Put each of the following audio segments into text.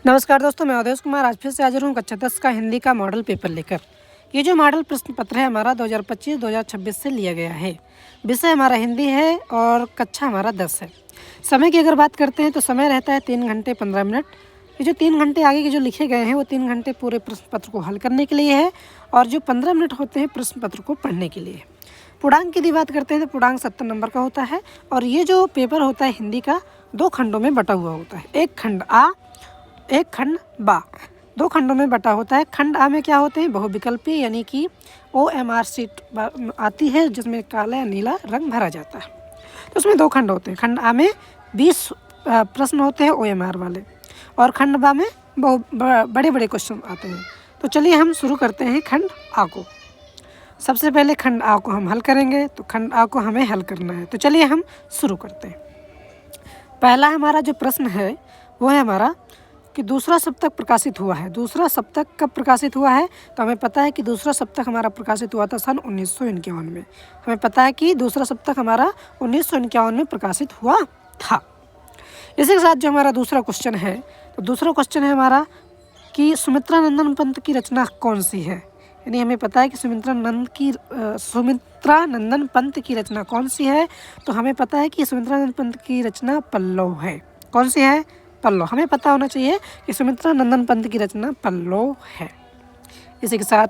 नमस्कार दोस्तों, मैं अवधेश कुमार आज फिर से हाजिर हूँ कक्षा 10 का हिंदी का मॉडल पेपर लेकर। ये जो मॉडल प्रश्न पत्र है हमारा 2025-2026 से लिया गया है। विषय हमारा हिंदी है और कक्षा हमारा 10 है। समय की अगर बात करते हैं तो समय रहता है 3 घंटे 15 मिनट। ये जो 3 घंटे आगे के जो लिखे गए हैं वो 3 घंटे पूरे प्रश्न पत्र को हल करने के लिए है और जो 15 मिनट होते हैं प्रश्न पत्र को पढ़ने के लिए। पूर्णांक की यदि बात करते हैं तो पूर्णांक 70 नंबर का होता है और ये जो पेपर होता है हिंदी का 2 खंडों में बटा हुआ होता है। एक खंड आ, एक खंड बा, 2 खंडों में बटा होता है। खंड आ में क्या होते हैं? बहुविकल्पी यानी कि OMR सीट आती है जिसमें काला या नीला रंग भरा जाता है। तो उसमें 2 खंड होते हैं। खंड आ में 20 प्रश्न होते हैं OMR वाले और खंड बा में बहुत बड़े बड़े क्वेश्चन आते हैं। तो चलिए हम शुरू करते हैं खंड आ को। सबसे पहले खंड आ को हम हल करेंगे, तो खंड आ को हमें हल करना है। तो चलिए हम शुरू करते हैं। पहला हमारा जो प्रश्न है वो है हमारा कि दूसरा सप्तक प्रकाशित हुआ है। दूसरा सप्तक कब प्रकाशित हुआ है? तो हमें पता है कि दूसरा सप्तक हमारा प्रकाशित हुआ था सन 1951 में। हमें पता है कि दूसरा सप्तक हमारा 1951 में प्रकाशित हुआ था। इसी के साथ जो हमारा दूसरा क्वेश्चन है, तो दूसरा क्वेश्चन है हमारा कि सुमित्रा नंदन पंत की रचना कौन सी है? यानी हमें पता है कि सुमित्रा नंदन पंत की रचना कौन सी है? तो हमें पता है कि सुमित्रा नंदन पंत की रचना पल्लव है। कौन सी है? पल्लव। हमें पता होना चाहिए कि सुमित्रा नंदन पंत की रचना पल्लव है। इसी के साथ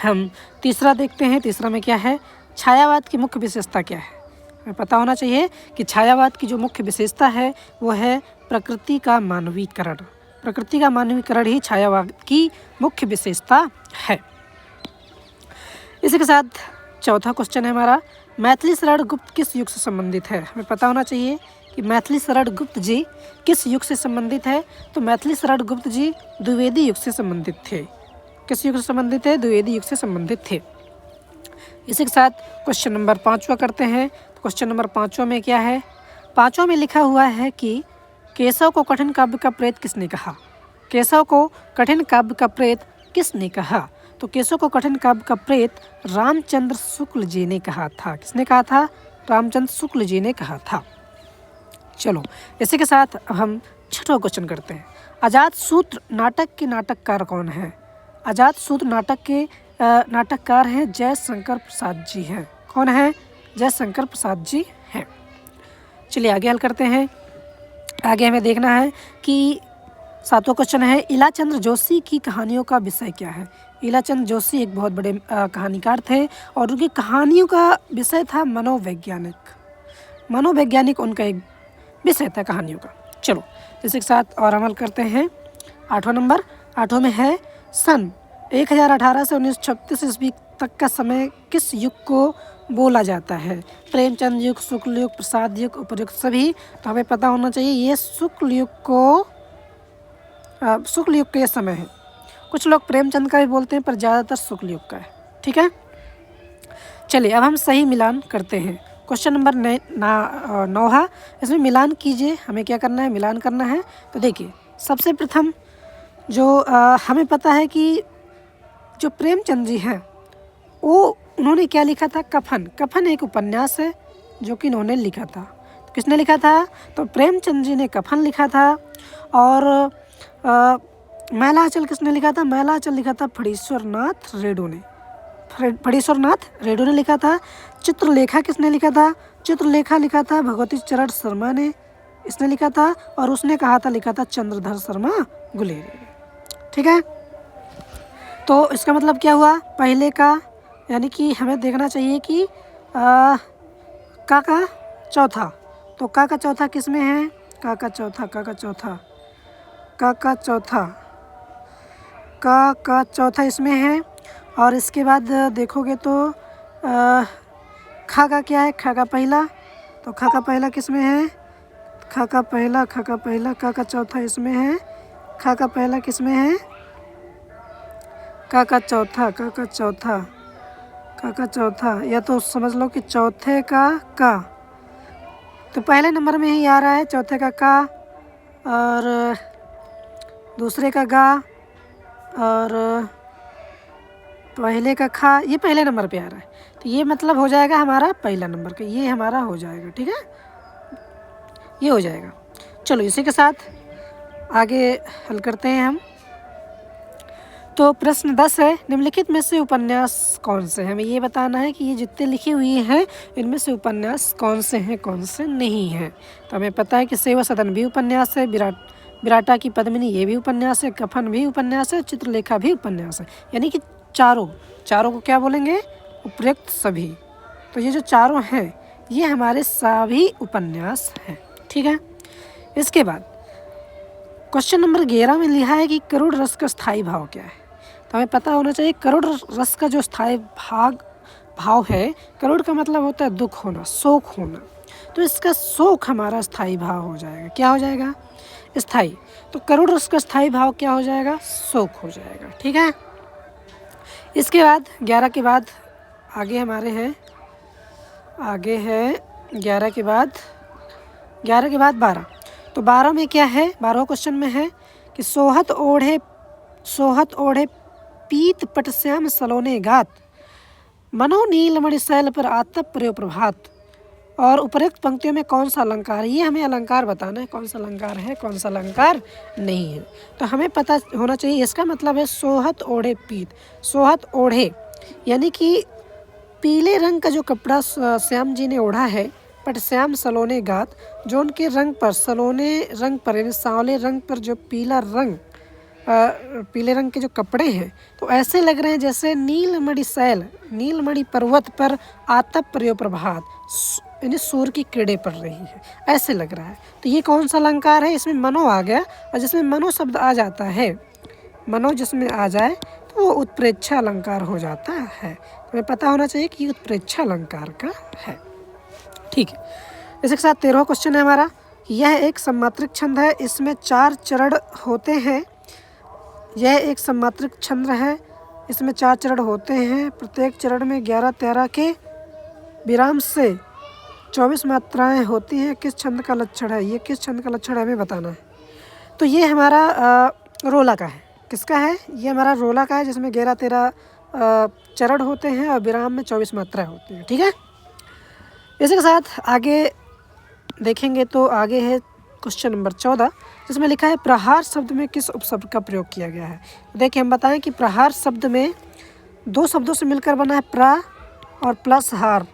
हम तीसरा देखते हैं। तीसरा में क्या है? छायावाद की मुख्य विशेषता क्या है? हमें पता होना चाहिए कि छायावाद की जो मुख्य विशेषता है वो है प्रकृति का मानवीकरण। प्रकृति का मानवीकरण ही छायावाद की मुख्य विशेषता है। इसी के साथ चौथा क्वेश्चन है हमारा, मैथिली शरण गुप्त किस युग से संबंधित है? हमें पता होना चाहिए कि मैथिली शरण गुप्त जी किस युग से संबंधित है? तो मैथिली शरण गुप्त जी द्विवेदी युग से संबंधित थे। किस युग से संबंधित है? द्विवेदी युग से संबंधित थे। इसी के साथ क्वेश्चन नंबर 5वां करते हैं। तो क्वेश्चन नंबर 5वां में क्या है? 5वां में लिखा हुआ है कि केशव को कठिन काव्य का प्रेत किसने कहा? केशव को कठिन काव्य का प्रेत किसने कहा? तो केशव को कठिन काव्य का प्रेत रामचंद्र शुक्ल जी ने कहा था। किसने कहा था? रामचंद्र शुक्ल जी ने कहा था। चलो, इसी के साथ अब हम 6वां क्वेश्चन करते हैं। अजातशत्रु नाटक के नाटककार कौन है? अजातशत्रु नाटक के नाटककार हैं जयशंकर प्रसाद जी हैं। कौन है? जयशंकर प्रसाद जी हैं। चलिए आगे हल करते हैं। आगे हमें देखना है कि 7वां क्वेश्चन है, इलाचंद्र जोशी की कहानियों का विषय क्या है? इलाचंद्र जोशी एक बहुत बड़े कहानीकार थे और उनकी कहानियों का विषय था मनोवैज्ञानिक। मनोवैज्ञानिक उनका एक विषय था कहानियों का। चलो इसी के साथ और अमल करते हैं। 8वां नंबर। 8वां में है, सन 1018 से 1936 ईस्वी तक का समय किस युग को बोला जाता है? प्रेमचंद युग, शुक्ल युग, प्रसाद युग, उपयुक्त सभी। तो हमें पता होना चाहिए ये शुक्ल युग के समय है। कुछ लोग प्रेमचंद का भी बोलते हैं पर ज़्यादातर शुक्ल युग का है। ठीक है, चलिए अब हम सही मिलान करते हैं। क्वेश्चन नंबर 9 इसमें मिलान कीजिए। हमें क्या करना है? मिलान करना है। तो देखिए, सबसे प्रथम जो हमें पता है कि जो प्रेमचंद जी हैं वो उन्होंने क्या लिखा था? कफन। कफन एक उपन्यास है जो कि इन्होंने लिखा था। तो किसने लिखा था? तो प्रेमचंद जी ने कफन लिखा था। और मैलाचल किसने लिखा था? मैलाचल लिखा था फणीश्वरनाथ रेणु ने। फणीश्वरनाथ रेणु ने लिखा था। चित्रलेखा किसने लिखा था? चित्रलेखा लिखा था भगवती चरण शर्मा ने, इसने लिखा था। और उसने लिखा था चंद्रधर शर्मा गुलेरी। ठीक है, तो इसका मतलब क्या हुआ? पहले का यानी कि हमें देखना चाहिए कि का चौथा। तो का चौथा किस में है? का चौथा इसमें है। और इसके बाद देखोगे तो खा का क्या है? खा का पहला। तो खा का पहला किस में है? खा का पहला का चौथा इसमें है। खा का पहला किस में है? का चौथा या तो समझ लो कि चौथे का तो पहले नंबर में ही आ रहा है चौथे का और दूसरे का गा और पहले का खा, ये पहले नंबर पे आ रहा है। तो ये मतलब हो जाएगा हमारा पहला नंबर का, ये हमारा हो जाएगा। ठीक है, ये हो जाएगा। चलो इसी के साथ आगे हल करते हैं हम। तो प्रश्न 10 है, निम्नलिखित में से उपन्यास कौन से हैं? हमें ये बताना है कि ये जितने लिखे हुए हैं इनमें से उपन्यास कौन से हैं, कौन से नहीं हैं। तो हमें पता है कि सेवा सदन भी उपन्यास है, विराटा की पद्मिनी ये भी उपन्यास है, कफन भी उपन्यास है, चित्रलेखा भी उपन्यास है। यानी कि चारों को क्या बोलेंगे? उपयुक्त सभी। तो ये जो चारों हैं ये हमारे सभी उपन्यास हैं। ठीक है। इसके बाद क्वेश्चन नंबर 11 में लिखा है कि करुण रस का स्थायी भाव क्या है? तो हमें पता होना चाहिए करुण रस का जो स्थायी भाव है, करुण का मतलब होता है दुख होना, शोक होना। तो इसका शोक हमारा स्थायी भाव हो जाएगा। क्या हो जाएगा? स्थायी। तो करुण रस का स्थायी भाव क्या हो जाएगा? शोक हो जाएगा। ठीक है। इसके बाद 11 के बाद आगे हमारे हैं, आगे है 11 के बाद 12। तो 12 में क्या है? 12वें क्वेश्चन में है कि सोहत ओढ़े पीत पट श्याम सलोने घात, मनो नीलमणि शैल पर आतप प्रयो प्रभात। और उपरोक्त पंक्तियों में कौन सा अलंकार है? ये हमें अलंकार बताना है, कौन सा अलंकार है, कौन सा अलंकार नहीं है। तो हमें पता होना चाहिए, इसका मतलब है सोहत ओढ़े पीत। सोहत ओढ़े यानी कि पीले रंग का जो कपड़ा श्याम जी ने ओढ़ा है, पट श्याम सलोने गात, जो उनके रंग पर, सलोने रंग पर यानी सांवले रंग पर जो पीले रंग के जो कपड़े हैं, तो ऐसे लग रहे हैं जैसे नीलमणि पर्वत पर आतप प्रयो प्रभात, यानी सूर्य की किरणें पड़ रही है, ऐसे लग रहा है। तो ये कौन सा अलंकार है? इसमें मनो आ गया, और जिसमें मनो शब्द आ जाता है, मनो जिसमें आ जाए तो वो उत्प्रेक्षा अलंकार हो जाता है। हमें पता होना चाहिए कि उत्प्रेक्षा अलंकार का है। ठीक है। इसके साथ 13वां क्वेश्चन है हमारा, यह एक सम्मात्रिक छंद है, इसमें 4 चरण होते हैं। यह एक सम्मात्रिक छंद है, इसमें 4 चरण होते हैं। प्रत्येक चरण में 11-13 के विराम से 24 मात्राएं होती हैं। किस छंद का लक्षण है? ये किस छंद का लक्षण है हमें बताना है। तो ये हमारा रोला का है। किसका है? ये हमारा रोला का है, जिसमें 11-13 चरण होते हैं और विराम में 24 मात्राएं होती हैं। ठीक है। इसी के साथ आगे देखेंगे तो आगे है क्वेश्चन नंबर 14, जिसमें लिखा है प्रहार शब्द में किस उपशब्द का प्रयोग किया गया है? देखिए, हम बताएं कि प्रहार शब्द में 2 शब्दों से मिलकर बना है, प्रा और प्लस हार।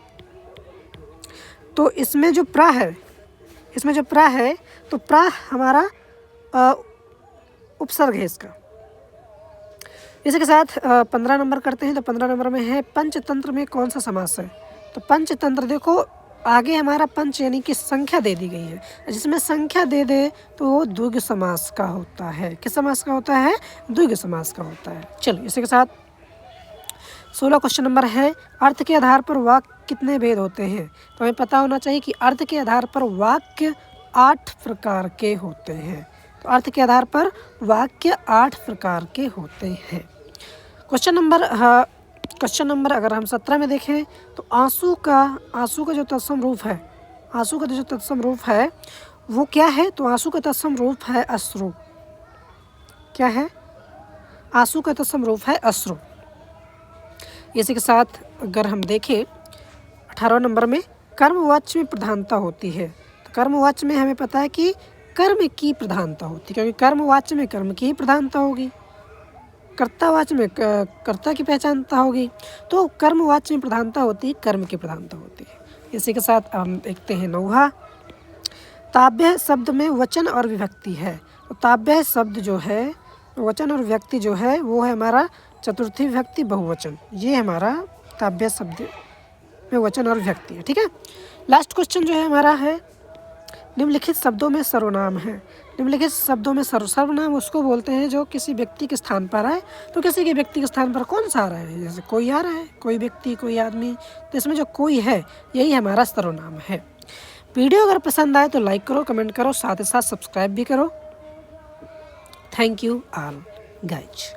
तो इसमें जो प्रा है, तो प्रा हमारा उपसर्ग है इसका। इसी के साथ 15 नंबर करते हैं। तो 15 नंबर में है पंचतंत्र में कौन सा समास है? तो पंचतंत्र, देखो आगे हमारा पंच यानी कि संख्या दे दी गई है, जिसमें संख्या दे दे तो वो द्विगु समास का होता है। किस समास का होता है? द्विगु समास का होता है। चलो, इसी के साथ 16 क्वेश्चन नंबर है, अर्थ के आधार पर वाक्य कितने भेद होते हैं? तो हमें पता होना चाहिए कि अर्थ के आधार पर वाक्य 8 प्रकार के होते हैं। तो अर्थ के आधार पर वाक्य 8 प्रकार के होते हैं। क्वेश्चन नंबर अगर हम 17 में देखें तो आंसू का जो तत्सम रूप है, वो क्या है? तो आंसू का तत्सम रूप है अश्रु। क्या है? आंसू का तत्सम रूप है अश्रु। इसी के साथ अगर हम देखें 18 नंबर में कर्मवाच्य में प्रधानता होती है। तो कर्मवाच्य में हमें पता है कि कर्म की प्रधानता होती है, क्योंकि कर्मवाच्य में कर्म की प्रधानता होगी, कर्तावाच्य में कर्ता की पहचानता होगी। तो कर्मवाच्य में प्रधानता होती है, कर्म की प्रधानता होती है। इसी के साथ हम देखते हैं 9वां, ताब्य शब्द में वचन और विभक्ति है। तो ताब्य शब्द जो है, वचन और विभक्ति जो है, वो है हमारा चतुर्थी विभक्ति बहुवचन। ये हमारा ताब्य शब्द में वचन और विभक्ति है। ठीक है। लास्ट क्वेश्चन जो है हमारा है, निम्नलिखित शब्दों में सर्वनाम है। निम्नलिखित शब्दों में सर्वनाम उसको बोलते हैं जो किसी व्यक्ति के स्थान पर आए। तो किसी के व्यक्ति के स्थान पर कौन सा आ रहा है? जैसे कोई आ रहा है, कोई व्यक्ति, कोई आदमी, तो इसमें जो कोई है यही हमारा सर्वनाम है। वीडियो अगर पसंद आए तो लाइक करो, कमेंट करो, साथ ही साथ सब्सक्राइब भी करो। Thank you all guys.